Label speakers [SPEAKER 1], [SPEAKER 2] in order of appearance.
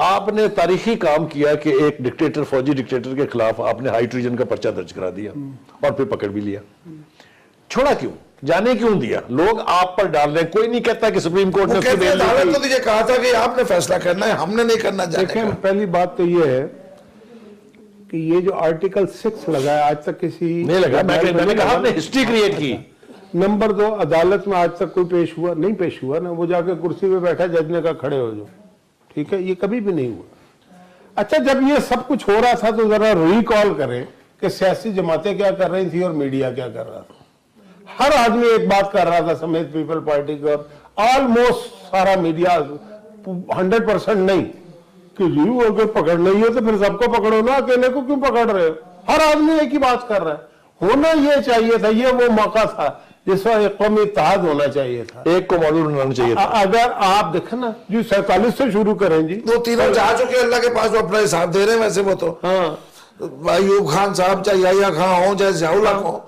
[SPEAKER 1] آپ نے تاریخی کام کیا کہ ایک ڈکٹیٹر، فوجی ڈکٹیٹر کے خلاف آپ نے ہائی ٹریجن کا پرچہ درج کرا دیا اور پھر پکڑ بھی لیا. چھوڑا کیوں؟ جانے کیوں دیا؟ لوگ آپ پر ڈال رہے ہیں. کوئی نہیں کہتا کہ سپریم کورٹ نے اس کو بیل دی.
[SPEAKER 2] عدالت نے یہ کہا تھا کہ آپ نے فیصلہ کرنا ہے، ہم نے نہیں کرنا.
[SPEAKER 3] دیکھیں پہلی بات تو یہ ہے کہ یہ جو آرٹیکل 6 لگا ہے آج تک کسی
[SPEAKER 1] نہیں لگا. میں نے کہا آپ نے ہسٹری کریٹ کی.
[SPEAKER 3] نمبر 2، عدالت میں آج تک کوئی نہیں پیش ہوا نا. وہ جا کے کرسی پہ بیٹھا، جج نے کہا کھڑے ہو جاؤ. ٹھیک ہے، یہ کبھی بھی نہیں ہوا. اچھا، جب یہ سب کچھ ہو رہا تھا تو ذرا ریکال کریں کہ سیاسی جماعتیں کیا کر رہی تھی اور میڈیا کیا کر رہا تھا. ہر آدمی ایک بات کر رہا تھا سمیت پیپل پارٹی کا، اور آلموسٹ سارا میڈیا 100% نہیں کہ جی وہ اگر پکڑنا ہی ہے تو پھر سب کو پکڑو نا، اکیلے کو کیوں پکڑ رہے ہو. ہر آدمی ایک ہی بات کر رہا ہے. ہونا یہ چاہیے تھا، یہ وہ موقع تھا جس وقت ایک قومی اتحاد ہونا چاہیے تھا،
[SPEAKER 1] ایک کو معلوم ہونا چاہیے تھا.
[SPEAKER 3] اگر آپ دیکھیں نا جی 47 سے شروع کریں جی،
[SPEAKER 2] وہ تینوں جا چکے اللہ کے پاس، وہ اپنا حساب دے رہے ہیں. ویسے وہ تو
[SPEAKER 3] ہاں
[SPEAKER 2] ایوب خان صاحب چاہے یحییٰ خان ہوں چاہے ضیاء الحق ہوں،